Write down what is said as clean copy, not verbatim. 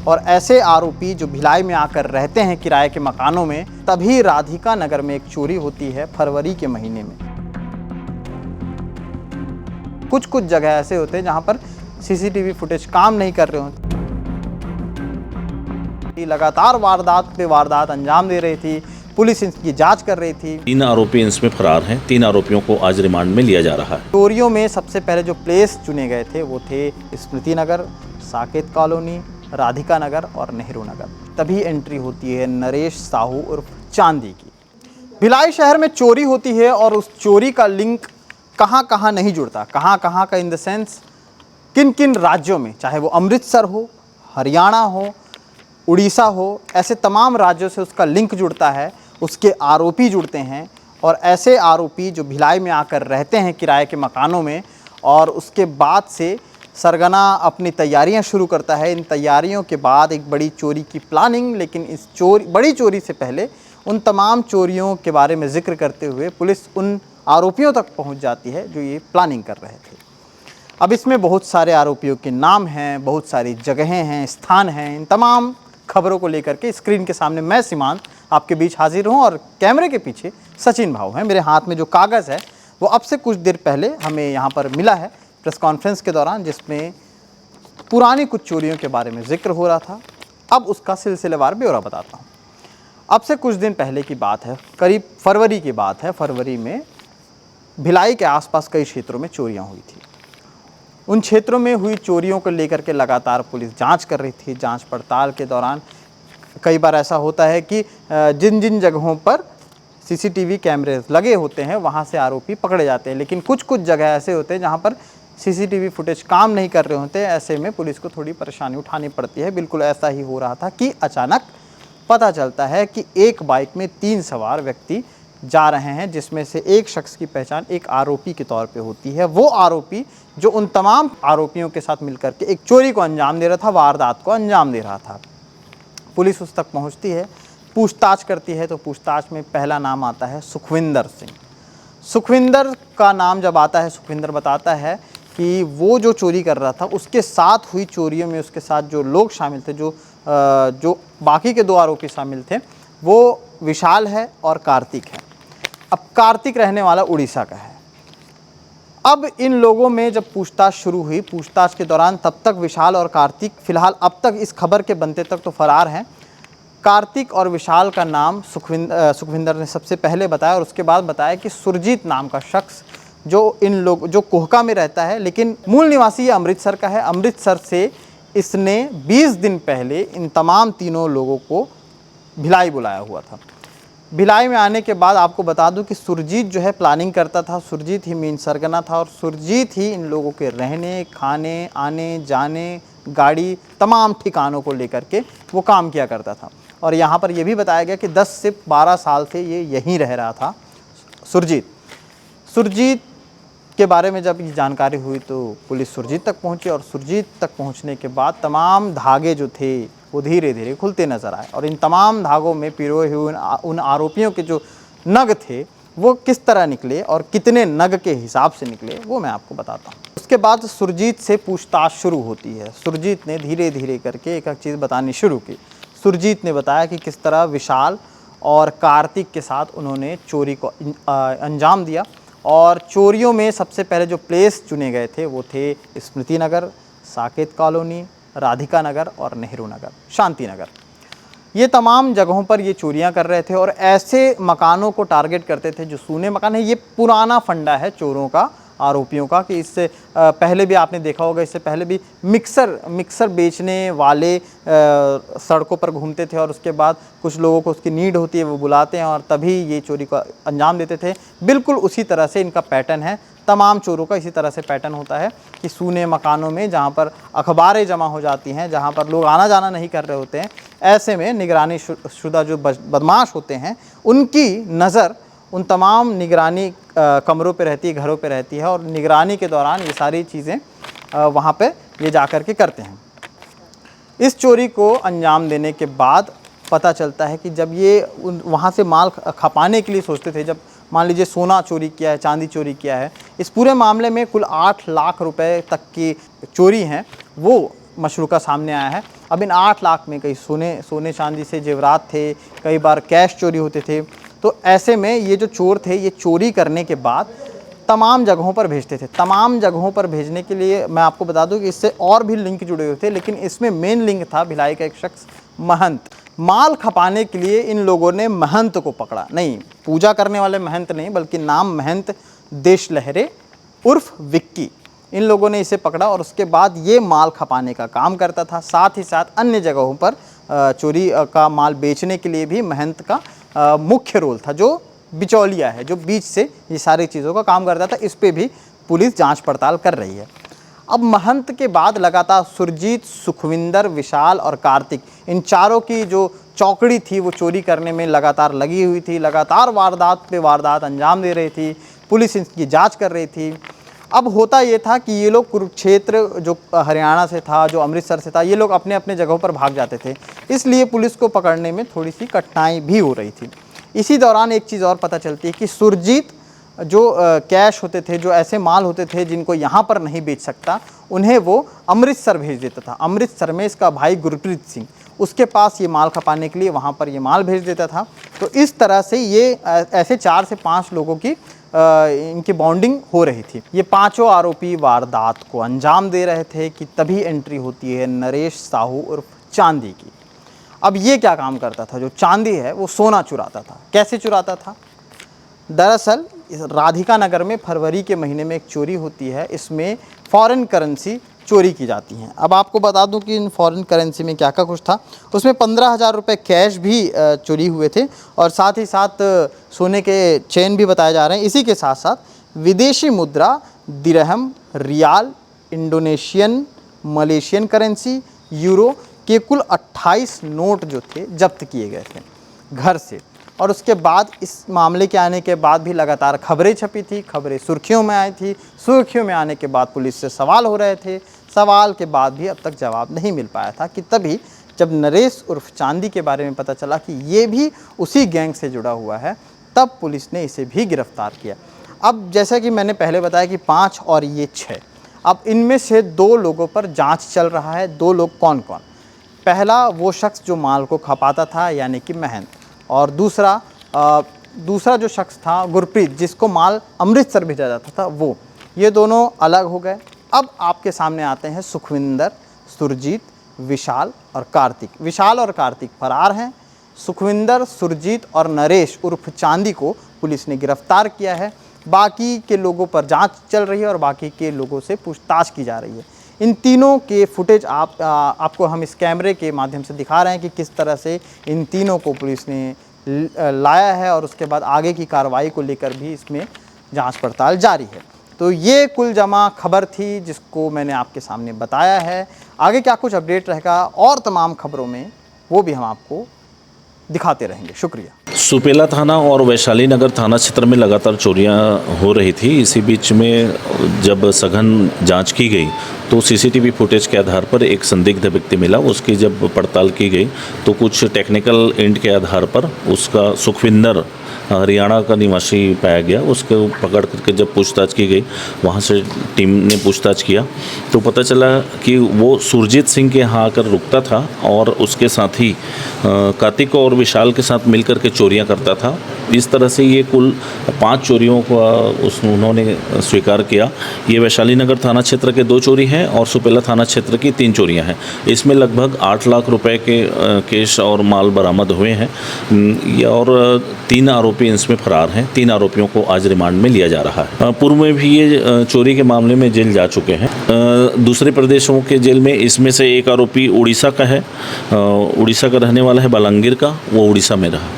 और ऐसे आरोपी जो भिलाई में आकर रहते हैं किराए के मकानों में, तभी राधिका नगर में एक चोरी होती है फरवरी के महीने में। कुछ जगह ऐसे होते हैं जहां पर सीसीटीवी फुटेज काम नहीं कर रहे होते। लगातार वारदात पे वारदात अंजाम दे रही थी, पुलिस इसकी जांच कर रही थी। 3 आरोपी इसमें फरार हैं। 3 आरोपियों को आज रिमांड में लिया जा रहा है। चोरियों में सबसे पहले जो प्लेस चुने गए थे वो थे स्मृति नगर, साकेत कॉलोनी, राधिका नगर और नेहरू नगर। तभी एंट्री होती है नरेश साहू उर्फ चांदी की। भिलाई शहर में चोरी होती है और उस चोरी का लिंक कहाँ कहाँ नहीं जुड़ता, कहाँ कहाँ का इन द सेंस किन किन राज्यों में, चाहे वो अमृतसर हो, हरियाणा हो, उड़ीसा हो, ऐसे तमाम राज्यों से उसका लिंक जुड़ता है, उसके आरोपी जुड़ते हैं। और ऐसे आरोपी जो भिलाई में आकर रहते हैं किराए के मकानों में, और उसके बाद से सरगना अपनी तैयारियां शुरू करता है। इन तैयारियों के बाद एक बड़ी चोरी की प्लानिंग, लेकिन इस बड़ी चोरी से पहले उन तमाम चोरियों के बारे में जिक्र करते हुए पुलिस उन आरोपियों तक पहुंच जाती है जो ये प्लानिंग कर रहे थे। अब इसमें बहुत सारे आरोपियों के नाम हैं, बहुत सारी जगहें हैं, स्थान हैं। इन तमाम खबरों को लेकर के स्क्रीन के सामने मैं सीमांत आपके बीच हाजिर हूं और कैमरे के पीछे सचिन भाऊ हैं। मेरे हाथ में जो कागज़ है वो अब से कुछ देर पहले हमें यहाँ पर मिला है प्रेस कॉन्फ्रेंस के दौरान, जिसमें पुरानी कुछ चोरियों के बारे में जिक्र हो रहा था। अब उसका सिलसिलेवार ब्यौरा बताता हूँ। अब से कुछ दिन पहले की बात है, करीब फरवरी की बात है। फरवरी में भिलाई के आसपास कई क्षेत्रों में चोरियाँ हुई थी। उन क्षेत्रों में हुई चोरियों को लेकर के लगातार पुलिस जांच कर रही थी। जांच पड़ताल के दौरान कई बार ऐसा होता है कि जिन जिन जगहों पर सीसीटीवी कैमरे लगे होते हैं वहां से आरोपी पकड़े जाते हैं, लेकिन कुछ जगह ऐसे होते हैं जहां पर सीसीटीवी फुटेज काम नहीं कर रहे होते। ऐसे में पुलिस को थोड़ी परेशानी उठानी पड़ती है। बिल्कुल ऐसा ही हो रहा था कि अचानक पता चलता है कि एक बाइक में 3 सवार व्यक्ति जा रहे हैं, जिसमें से एक शख्स की पहचान एक आरोपी के तौर पे होती है। वो आरोपी जो उन तमाम आरोपियों के साथ मिलकर के एक चोरी को अंजाम दे रहा था, वारदात को अंजाम दे रहा था। पुलिस उस तक पहुंचती है, पूछताछ करती है, तो पूछताछ में पहला नाम आता है सुखविंदर सिंह। सुखविंदर का नाम जब आता है, सुखविंदर बताता है कि वो जो चोरी कर रहा था उसके साथ हुई चोरियों में उसके साथ जो लोग शामिल थे, जो बाकी के 2 आरोपी शामिल थे, वो विशाल है और कार्तिक है। अब कार्तिक रहने वाला उड़ीसा का है। अब इन लोगों में जब पूछताछ शुरू हुई, पूछताछ के दौरान तब तक विशाल और कार्तिक फिलहाल अब तक इस खबर के बनते तक तो फरार हैं। कार्तिक और विशाल का नाम सुखविंदर ने सबसे पहले बताया और उसके बाद बताया कि सुरजीत नाम का शख्स जो कोहका में रहता है, लेकिन मूल निवासी ये अमृतसर का है। अमृतसर से इसने 20 दिन पहले इन तमाम तीनों लोगों को भिलाई बुलाया हुआ था। भिलाई में आने के बाद आपको बता दूं कि सुरजीत जो है प्लानिंग करता था, सुरजीत ही मेन सरगना था और सुरजीत ही इन लोगों के रहने, खाने, आने जाने, गाड़ी, तमाम ठिकानों को लेकर के वो काम किया करता था। और यहाँ पर यह भी बताया गया कि 10 से 12 साल से ये यहीं रह रहा था सुरजीत के बारे में जब ये जानकारी हुई तो पुलिस सुरजीत तक पहुंची और सुरजीत तक पहुंचने के बाद तमाम धागे जो थे वो धीरे धीरे खुलते नजर आए। और इन तमाम धागों में पिरोए हुए उन आरोपियों के जो नग थे वो किस तरह निकले और कितने नग के हिसाब से निकले वो मैं आपको बताता हूँ। उसके बाद सुरजीत से पूछताछ शुरू होती है। सुरजीत ने धीरे धीरे करके एक चीज़ बतानी शुरू की। सुरजीत ने बताया कि किस तरह विशाल और कार्तिक के साथ उन्होंने चोरी को अंजाम दिया। और चोरियों में सबसे पहले जो प्लेस चुने गए थे वो थे स्मृति नगर, साकेत कॉलोनी, राधिका नगर और नेहरू नगर, शांति नगर। ये तमाम जगहों पर ये चोरियां कर रहे थे और ऐसे मकानों को टारगेट करते थे जो सूने मकान है। ये पुराना फंडा है चोरों का, आरोपियों का, कि इससे पहले भी आपने देखा होगा, इससे पहले भी मिक्सर बेचने वाले सड़कों पर घूमते थे और उसके बाद कुछ लोगों को उसकी नीड होती है, वो बुलाते हैं और तभी ये चोरी को अंजाम देते थे। बिल्कुल उसी तरह से इनका पैटर्न है। तमाम चोरों का इसी तरह से पैटर्न होता है कि सूने मकानों में जहाँ पर अखबारें जमा हो जाती हैं, जहाँ पर लोग आना जाना नहीं कर रहे होते हैं, ऐसे में निगरानी शुदा जो बदमाश होते हैं उनकी नज़र उन तमाम निगरानी कमरों पे रहती है, घरों पे रहती है और निगरानी के दौरान ये सारी चीज़ें वहाँ पे ये जा कर के करते हैं। इस चोरी को अंजाम देने के बाद पता चलता है कि जब ये वहाँ से माल खपाने के लिए सोचते थे, जब मान लीजिए सोना चोरी किया है, चांदी चोरी किया है, इस पूरे मामले में कुल 8 लाख रुपए तक की चोरी हैं, वो मशरूका सामने आया है। अब इन 8 लाख में कई सोने चांदी से जेवरात थे, कई बार कैश चोरी होते थे। तो ऐसे में ये जो चोर थे ये चोरी करने के बाद तमाम जगहों पर भेजते थे। तमाम जगहों पर भेजने के लिए मैं आपको बता दूं कि इससे और भी लिंक जुड़े हुए थे, लेकिन इसमें मेन लिंक था भिलाई का एक शख्स महंत। माल खपाने के लिए इन लोगों ने महंत को पकड़ा, नहीं पूजा करने वाले महंत नहीं, बल्कि नाम महंत देश लहरे उर्फ विक्की, इन लोगों ने इसे पकड़ा और उसके बाद ये माल खपाने का काम करता था। साथ ही साथ अन्य जगहों पर चोरी का माल बेचने के लिए भी महंत का मुख्य रोल था, जो बिचौलिया है, जो बीच से ये सारी चीज़ों का काम करता था। इस पे भी पुलिस जांच पड़ताल कर रही है। अब महंत के बाद लगातार सुरजीत, सुखविंदर, विशाल और कार्तिक, इन चारों की जो चौकड़ी थी वो चोरी करने में लगातार लगी हुई थी, लगातार वारदात पे वारदात अंजाम दे रही थी, पुलिस इसकी जांच कर रही थी। अब होता ये था कि ये लोग कुरुक्षेत्र जो हरियाणा से था, जो अमृतसर से था, ये लोग अपने अपने जगहों पर भाग जाते थे, इसलिए पुलिस को पकड़ने में थोड़ी सी कठिनाई भी हो रही थी। इसी दौरान एक चीज़ और पता चलती है कि सुरजीत जो कैश होते थे, जो ऐसे माल होते थे जिनको यहाँ पर नहीं बेच सकता, उन्हें वो अमृतसर भेज देता था। अमृतसर में इसका भाई गुरप्रीत सिंह, उसके पास ये माल खपाने के लिए वहाँ पर ये माल भेज देता था। तो इस तरह से ये ऐसे 4 से 5 लोगों की इनकी बॉन्डिंग हो रही थी। ये पांचों आरोपी वारदात को अंजाम दे रहे थे कि तभी एंट्री होती है नरेश साहू उर्फ चांदी की। अब ये क्या काम करता था? जो चांदी है वो सोना चुराता था। कैसे चुराता था? दरअसल राधिका नगर में फरवरी के महीने में एक चोरी होती है, इसमें फॉरेन करेंसी चोरी की जाती हैं। अब आपको बता दूं कि इन फॉरेन करेंसी में क्या क्या कुछ था। उसमें 15,000 रुपये कैश भी चोरी हुए थे और साथ ही साथ सोने के चेन भी बताए जा रहे हैं। इसी के साथ साथ विदेशी मुद्रा, दिरहम, रियाल, इंडोनेशियन, मलेशियन करेंसी, यूरो के कुल 28 नोट जो थे जब्त किए गए थे घर से। और उसके बाद इस मामले के आने के बाद भी लगातार खबरें छपी थी, खबरें सुर्खियों में आई थी। सुर्खियों में आने के बाद पुलिस से सवाल हो रहे थे, सवाल के बाद भी अब तक जवाब नहीं मिल पाया था कि तभी जब नरेश उर्फ चांदी के बारे में पता चला कि ये भी उसी गैंग से जुड़ा हुआ है, तब पुलिस ने इसे भी गिरफ्तार किया। अब जैसा कि मैंने पहले बताया कि 5 और ये 6, अब इनमें से 2 लोगों पर जाँच चल रहा है। 2 लोग कौन कौन? पहला वो शख्स जो माल को खपाता था यानी कि महंत, और दूसरा जो शख्स था गुरप्रीत, जिसको माल अमृतसर भेजा जाता था, वो। ये दोनों अलग हो गए। अब आपके सामने आते हैं सुखविंदर, सुरजीत, विशाल और कार्तिक। विशाल और कार्तिक फरार हैं। सुखविंदर, सुरजीत और नरेश उर्फ चांदी को पुलिस ने गिरफ्तार किया है। बाकी के लोगों पर जांच चल रही है और बाकी के लोगों से पूछताछ की जा रही है। इन तीनों के फुटेज आपको हम इस कैमरे के माध्यम से दिखा रहे हैं कि किस तरह से इन तीनों को पुलिस ने लाया है और उसके बाद आगे की कार्रवाई को लेकर भी इसमें जांच पड़ताल जारी है। तो ये कुल जमा खबर थी जिसको मैंने आपके सामने बताया है। आगे क्या कुछ अपडेट रहेगा और तमाम खबरों में, वो भी हम आपको दिखाते रहेंगे। शुक्रिया। सुपेला थाना और वैशाली नगर थाना क्षेत्र में लगातार चोरियां हो रही थी। इसी बीच में जब सघन जांच की गई तो सीसीटीवी फुटेज के आधार पर एक संदिग्ध व्यक्ति मिला। उसकी जब पड़ताल की गई तो कुछ टेक्निकल एंड के आधार पर उसका सुखविंदर हरियाणा का निवासी पाया गया। उसको पकड़ करके जब पूछताछ की गई, वहाँ से टीम ने पूछताछ किया तो पता चला कि वो सुरजीत सिंह के यहाँ आकर रुकता था और उसके साथ ही कार्तिक और विशाल के साथ मिलकर के चोरियां करता था। इस तरह से ये कुल 5 चोरियों को उन्होंने स्वीकार किया। ये वैशाली नगर थाना क्षेत्र के 2 चोरी हैं और सुपेला थाना क्षेत्र की 3 चोरियां हैं। इसमें लगभग 8 लाख रुपए के कैश और माल बरामद हुए हैं और 3 आरोपी इसमें फरार हैं। 3 आरोपियों को आज रिमांड में लिया जा रहा है। पूर्व में भी ये चोरी के मामले में जेल जा चुके हैं, दूसरे प्रदेशों के जेल में। इसमें से एक आरोपी उड़ीसा का है, उड़ीसा का रहने वाला है, बालांगीर का, वो उड़ीसा में रहा।